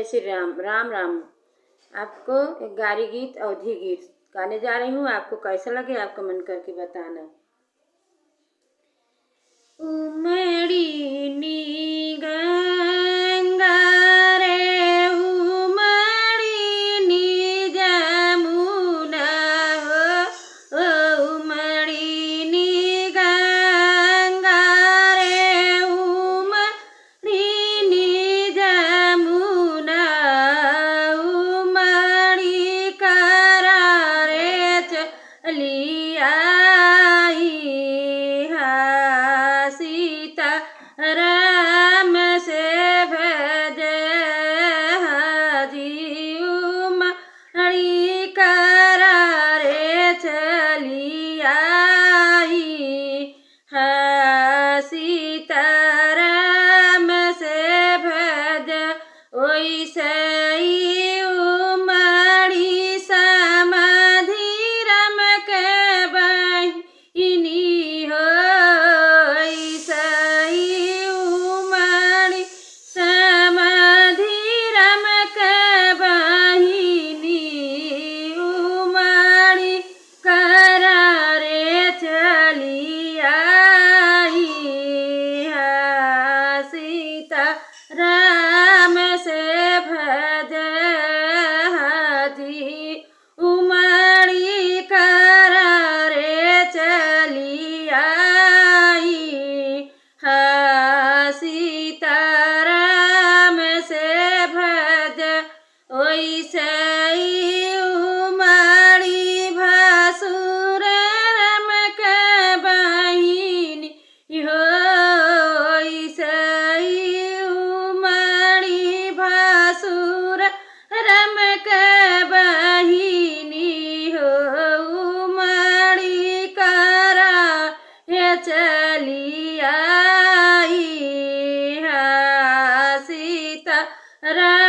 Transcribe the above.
श्री राम। राम राम। आपको एक गारी गीत अवधी गीत गाने जा रही हूँ। आपको कैसा लगे आप कमेंट करके बताना। उमड़ी नी गंगा रे उमड़ी नी जमुना हो, उमड़ी नी गंगा रे उमड़ी नी जमुना, उमड़ी करारे चली आई सीता राम से भज हाजी, उमड़ी करारे चली आई सीता राम से भज। ओइसे उमड़ी समाधि राम के बहिनी हो, उमड़ी समाधि राम के बहिनी, उमड़ी करारे चली आई सीता राम से भज हाजी, उमड़ी करारे चली आई सीता राम से भज। ओइसे उमड़ी भासुर राम के बहिनी हो, ओइसे उमड़ी भासुर राम के बहिनी हो, उमड़ी करा चली आई सीता राम